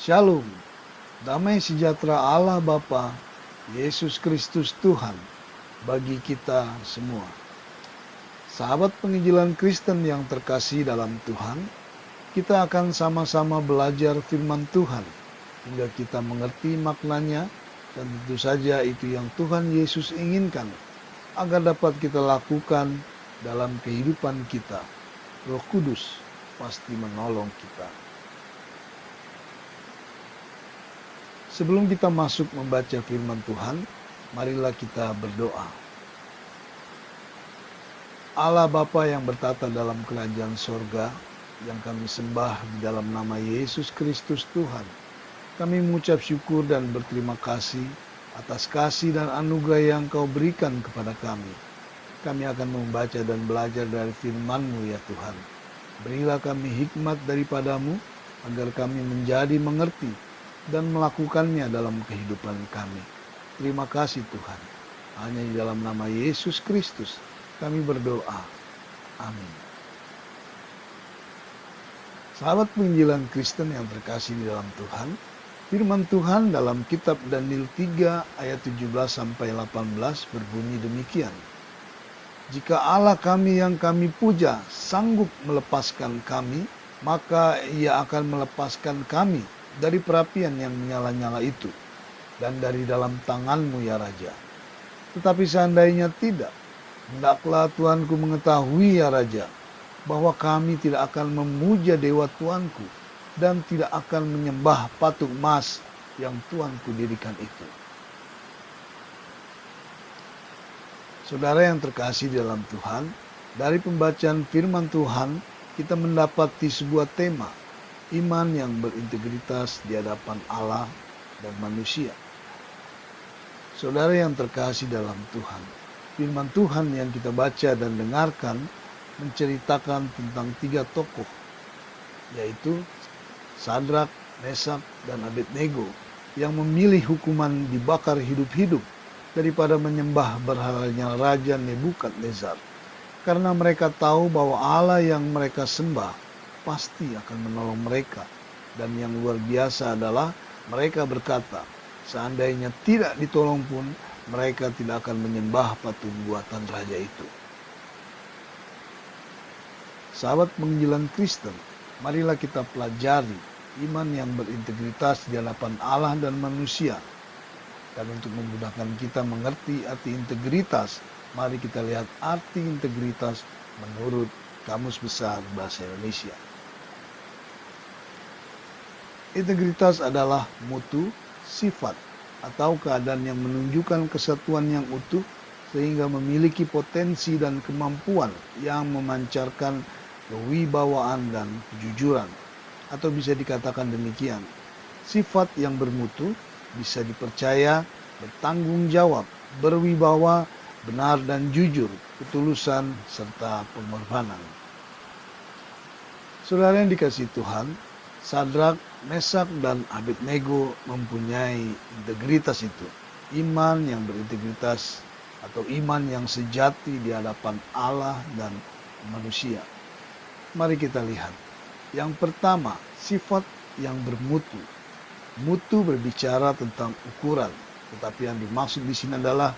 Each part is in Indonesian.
Shalom, damai sejahtera Allah Bapa, Yesus Kristus Tuhan, bagi kita semua. Sahabat penginjilan Kristen yang terkasih dalam Tuhan, kita akan sama-sama belajar firman Tuhan, hingga kita mengerti maknanya, dan tentu saja itu yang Tuhan Yesus inginkan, agar dapat kita lakukan dalam kehidupan kita. Roh Kudus pasti menolong kita. Sebelum kita masuk membaca firman Tuhan, marilah kita berdoa. Allah Bapa yang bertata dalam kerajaan sorga, yang kami sembah di dalam nama Yesus Kristus Tuhan, kami mengucap syukur dan berterima kasih atas kasih dan anugerah yang Kau berikan kepada kami. Kami akan membaca dan belajar dari firman-Mu ya Tuhan. Berilah kami hikmat daripadamu, agar kami menjadi mengerti dan melakukannya dalam kehidupan kami. Terima kasih Tuhan. Hanya di dalam nama Yesus Kristus kami berdoa. Amin. Sahabat penginjilan Kristen yang terkasih di dalam Tuhan, firman Tuhan dalam kitab Daniel 3 ayat 17-18 berbunyi demikian. Jika Allah kami yang kami puja sanggup melepaskan kami, maka Ia akan melepaskan kami dari perapian yang menyala-nyala itu, dan dari dalam tangan-Mu ya Raja. Tetapi seandainya tidak, hendaklah Tuanku mengetahui ya Raja, bahwa kami tidak akan memuja dewa Tuanku, dan tidak akan menyembah patung emas yang Tuanku dirikan itu. Saudara yang terkasih dalam Tuhan, dari pembacaan firman Tuhan, kita mendapati sebuah tema, iman yang berintegritas di hadapan Allah dan manusia. Saudara yang terkasih dalam Tuhan, firman Tuhan yang kita baca dan dengarkan menceritakan tentang 3 tokoh, yaitu Sadrak, Mesak, dan Abednego, yang memilih hukuman dibakar hidup-hidup daripada menyembah berhalanya Raja Nebukadnezar, karena mereka tahu bahwa Allah yang mereka sembah pasti akan menolong mereka. Dan yang luar biasa adalah mereka berkata, seandainya tidak ditolong pun mereka tidak akan menyembah patung buatan raja itu. Sahabat penginjilan Kristen, marilah kita pelajari iman yang berintegritas di hadapan Allah dan manusia. Dan untuk memudahkan kita mengerti arti integritas, mari kita lihat arti integritas menurut Kamus Besar Bahasa Indonesia. Integritas adalah mutu, sifat, atau keadaan yang menunjukkan kesatuan yang utuh sehingga memiliki potensi dan kemampuan yang memancarkan kewibawaan dan kejujuran. Atau bisa dikatakan demikian, sifat yang bermutu bisa dipercaya, bertanggung jawab, berwibawa, benar dan jujur, ketulusan, serta pengorbanan. Saudara yang dikasihi Tuhan, Sadrak, Mesak, dan Abednego mempunyai integritas itu. Iman yang berintegritas atau iman yang sejati di hadapan Allah dan manusia. Mari kita lihat. Yang pertama, sifat yang bermutu. Mutu berbicara tentang ukuran, tetapi yang dimaksud di sini adalah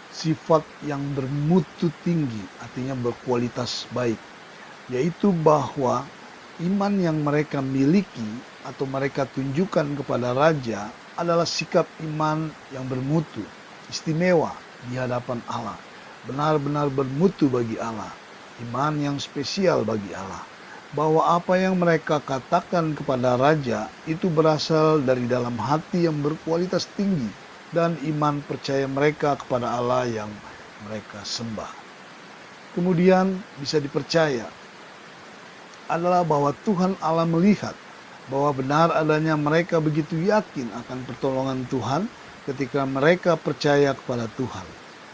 sifat yang bermutu tinggi, artinya berkualitas baik, yaitu bahwa iman yang mereka miliki atau mereka tunjukkan kepada raja adalah sikap iman yang bermutu, istimewa di hadapan Allah, benar-benar bermutu bagi Allah, iman yang spesial bagi Allah. Bahwa apa yang mereka katakan kepada raja itu berasal dari dalam hati yang berkualitas tinggi dan iman percaya mereka kepada Allah yang mereka sembah. Kemudian bisa dipercaya adalah bahwa Tuhan Allah melihat bahwa benar adanya mereka begitu yakin akan pertolongan Tuhan ketika mereka percaya kepada Tuhan.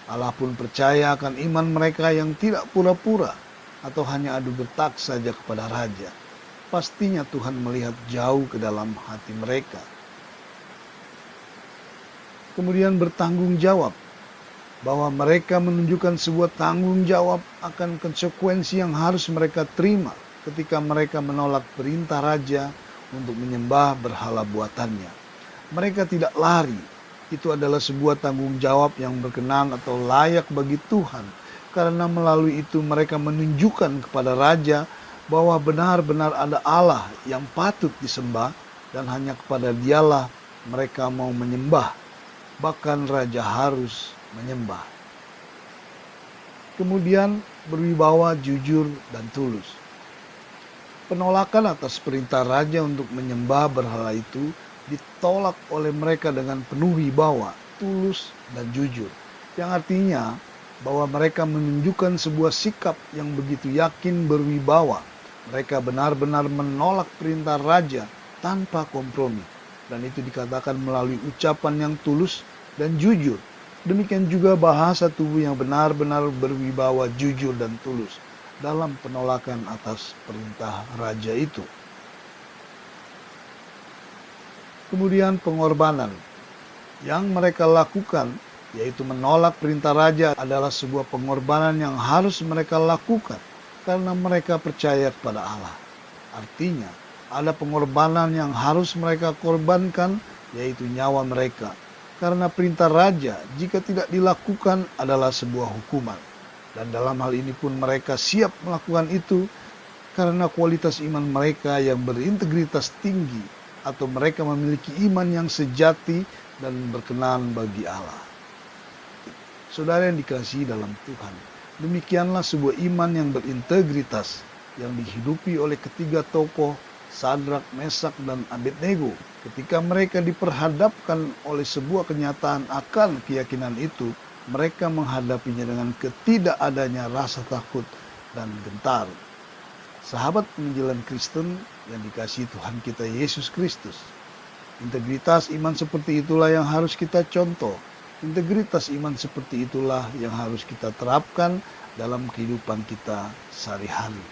Allah pun percaya akan iman mereka yang tidak pura-pura atau hanya adu getak saja kepada raja. Pastinya Tuhan melihat jauh ke dalam hati mereka. Kemudian bertanggung jawab, bahwa mereka menunjukkan sebuah tanggung jawab akan konsekuensi yang harus mereka terima ketika mereka menolak perintah raja untuk menyembah berhala buatannya. Mereka tidak lari. Itu adalah sebuah tanggung jawab yang berkenan atau layak bagi Tuhan, karena melalui itu mereka menunjukkan kepada Raja bahwa benar-benar ada Allah yang patut disembah, dan hanya kepada Dialah mereka mau menyembah. Bahkan Raja harus menyembah. Kemudian berwibawa, jujur, dan tulus. Penolakan atas perintah Raja untuk menyembah berhala itu ditolak oleh mereka dengan penuh wibawa, tulus, dan jujur. Yang artinya bahwa mereka menunjukkan sebuah sikap yang begitu yakin berwibawa. Mereka benar-benar menolak perintah Raja tanpa kompromi. Dan itu dikatakan melalui ucapan yang tulus dan jujur. Demikian juga bahasa tubuh yang benar-benar berwibawa, jujur, dan tulus dalam penolakan atas perintah Raja itu. Kemudian pengorbanan yang mereka lakukan, yaitu menolak perintah Raja, adalah sebuah pengorbanan yang harus mereka lakukan karena mereka percaya kepada Allah. Artinya, ada pengorbanan yang harus mereka korbankan, yaitu nyawa mereka. Karena perintah Raja, jika tidak dilakukan, adalah sebuah hukuman. Dan dalam hal ini pun mereka siap melakukan itu karena kualitas iman mereka yang berintegritas tinggi, atau mereka memiliki iman yang sejati dan berkenan bagi Allah. Saudara yang dikasihi dalam Tuhan, demikianlah sebuah iman yang berintegritas yang dihidupi oleh ketiga tokoh Sadrak, Mesak, dan Abednego. Ketika mereka diperhadapkan oleh sebuah kenyataan akan keyakinan itu, mereka menghadapinya dengan ketidakadanya rasa takut dan gentar. Sahabat penginjilan Kristen yang dikasihi Tuhan kita Yesus Kristus, integritas iman seperti itulah yang harus kita contoh. Integritas iman seperti itulah yang harus kita terapkan dalam kehidupan kita sehari-hari.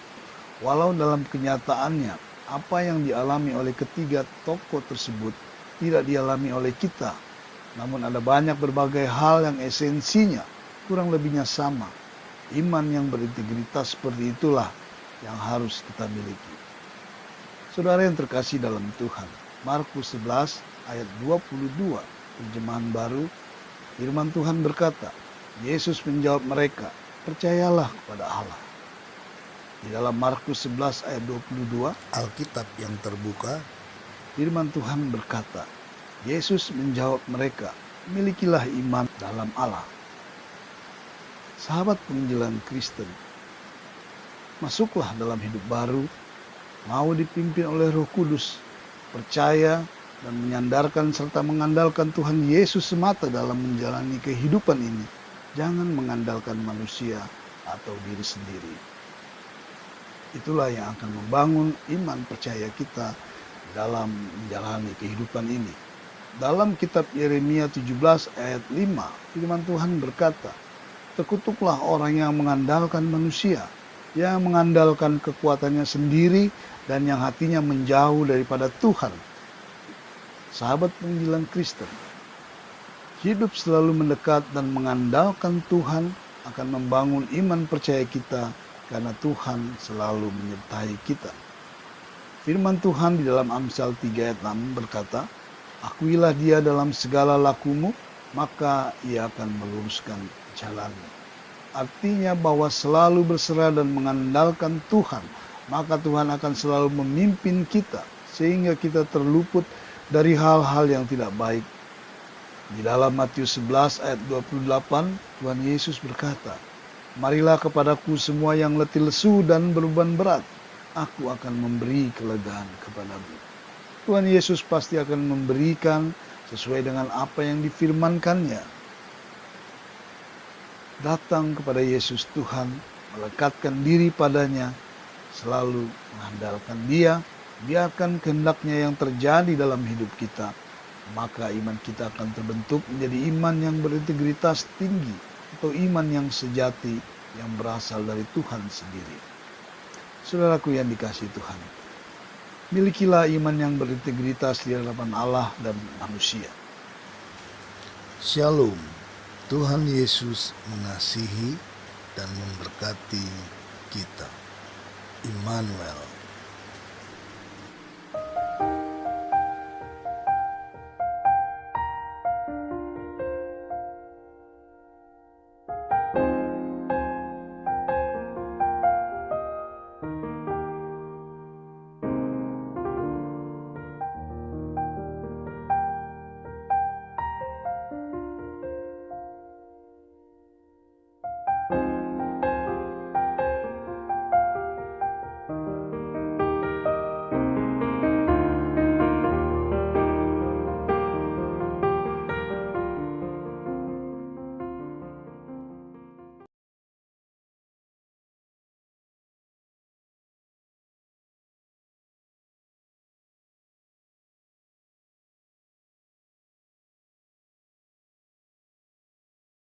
Walau dalam kenyataannya, apa yang dialami oleh ketiga tokoh tersebut tidak dialami oleh kita. Namun ada banyak berbagai hal yang esensinya kurang lebihnya sama. Iman yang berintegritas seperti itulah yang harus kita miliki. Saudara yang terkasih dalam Tuhan, Markus 11 ayat 22, terjemahan baru, firman Tuhan berkata, Yesus menjawab mereka, percayalah kepada Allah. Di dalam Markus 11 ayat 22, Alkitab yang terbuka, firman Tuhan berkata, Yesus menjawab mereka, milikilah iman dalam Allah. Sahabat penginjilan Kristen, masuklah dalam hidup baru, mau dipimpin oleh Roh Kudus, percaya dan menyandarkan serta mengandalkan Tuhan Yesus semata dalam menjalani kehidupan ini. Jangan mengandalkan manusia atau diri sendiri. Itulah yang akan membangun iman percaya kita dalam menjalani kehidupan ini. Dalam kitab Yeremia 17 ayat 5, firman Tuhan berkata, terkutuklah orang yang mengandalkan manusia, yang mengandalkan kekuatannya sendiri dan yang hatinya menjauh daripada Tuhan. Sahabat penginjilan Kristen, hidup selalu mendekat dan mengandalkan Tuhan akan membangun iman percaya kita karena Tuhan selalu menyertai kita. Firman Tuhan di dalam Amsal 3 ayat 6 berkata, akuilah dia dalam segala lakumu, maka ia akan meluruskan jalanmu. Artinya bahwa selalu berserah dan mengandalkan Tuhan, maka Tuhan akan selalu memimpin kita sehingga kita terluput dari hal-hal yang tidak baik. Di dalam Matius 11 ayat 28, Tuhan Yesus berkata, marilah kepadaku semua yang letih lesu dan beban berat, aku akan memberi kelegaan kepadamu. Tuhan Yesus pasti akan memberikan sesuai dengan apa yang difirmankannya. Datang kepada Yesus Tuhan, melekatkan diri padanya, selalu mengandalkan Dia, biarkan kehendaknya yang terjadi dalam hidup kita, maka iman kita akan terbentuk menjadi iman yang berintegritas tinggi, atau iman yang sejati yang berasal dari Tuhan sendiri. Saudaraku yang dikasihi Tuhan, milikilah iman yang berintegritas di hadapan Allah dan manusia. Shalom. Tuhan Yesus mengasihi dan memberkati kita. Immanuel.